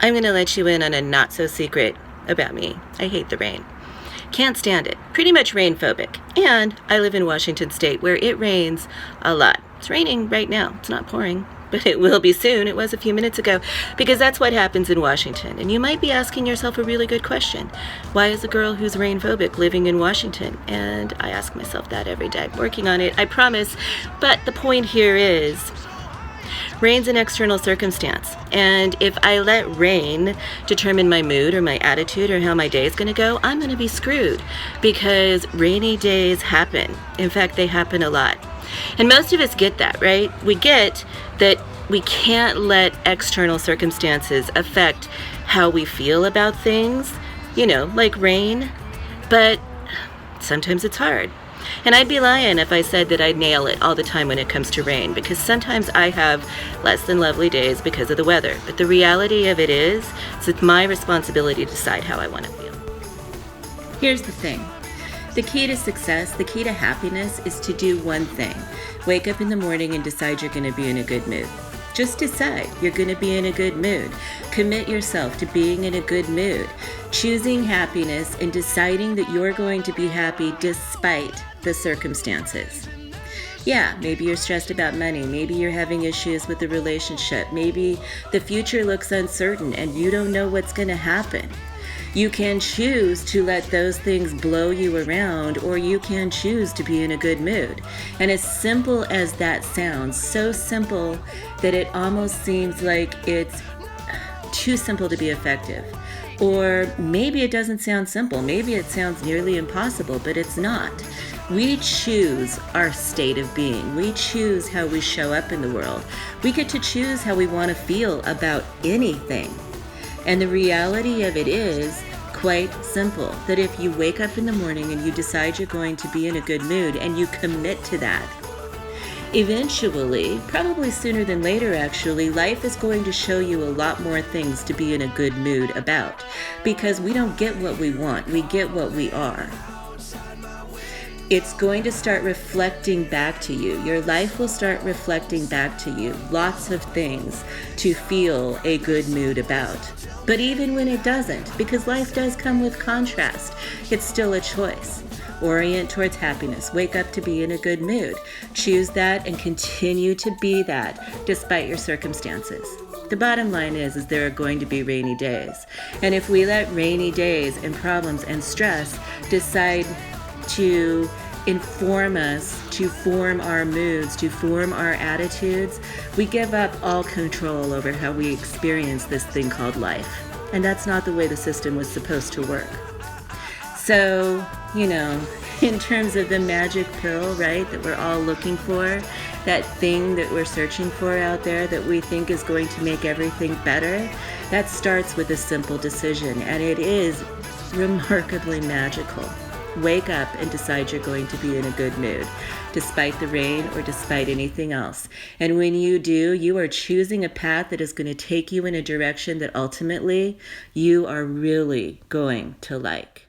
I'm going to let you in on a not-so-secret about me. I hate the rain. Can't stand it. Pretty much rain phobic. And I live in Washington State, where it rains a lot. It's raining right now. It's not pouring, but it will be soon. It was a few minutes ago, because that's what happens in Washington. And you might be asking yourself a really good question. Why is a girl who's rain phobic living in Washington? And I ask myself that every day. I'm working on it, I promise. But the point here is, rain's an external circumstance, and if I let rain determine my mood or my attitude or how my day is going to go, I'm going to be screwed, because rainy days happen. In fact, they happen a lot. And most of us get that, right? We get that we can't let external circumstances affect how we feel about things, like rain, but sometimes it's hard. And I'd be lying if I said that I'd nail it all the time when it comes to rain, because sometimes I have less than lovely days because of the weather. But the reality of it is, it's my responsibility to decide how I want to feel. Here's the thing. The key to success, the key to happiness is to do one thing. Wake up in the morning and decide you're going to be in a good mood. Just decide you're going to be in a good mood. Commit yourself to being in a good mood. Choosing happiness and deciding that you're going to be happy despite the circumstances. Yeah, maybe you're stressed about money. Maybe you're having issues with the relationship. Maybe the future looks uncertain and you don't know what's going to happen. You can choose to let those things blow you around, or you can choose to be in a good mood. And as simple as that sounds, so simple that it almost seems like it's too simple to be effective. Or maybe it doesn't sound simple. Maybe it sounds nearly impossible, but it's not. We choose our state of being. We choose how we show up in the world. We get to choose how we want to feel about anything. And the reality of it is quite simple, that if you wake up in the morning and you decide you're going to be in a good mood and you commit to that, eventually, probably sooner than later actually, life is going to show you a lot more things to be in a good mood about, because we don't get what we want, we get what we are. It's going to start reflecting back to you. Your life will start reflecting back to you lots of things to feel a good mood about. But even when it doesn't, because life does come with contrast, it's still a choice. Orient towards happiness. Wake up to be in a good mood. Choose that and continue to be that despite your circumstances. The bottom line is there are going to be rainy days. And if we let rainy days and problems and stress decide to inform us, to form our moods, to form our attitudes, we give up all control over how we experience this thing called life. And that's not the way the system was supposed to work. So, in terms of the magic pill, right, that we're all looking for, that thing that we're searching for out there that we think is going to make everything better, that starts with a simple decision, and it is remarkably magical. Wake up and decide you're going to be in a good mood, despite the rain or despite anything else. And when you do, you are choosing a path that is going to take you in a direction that ultimately you are really going to like.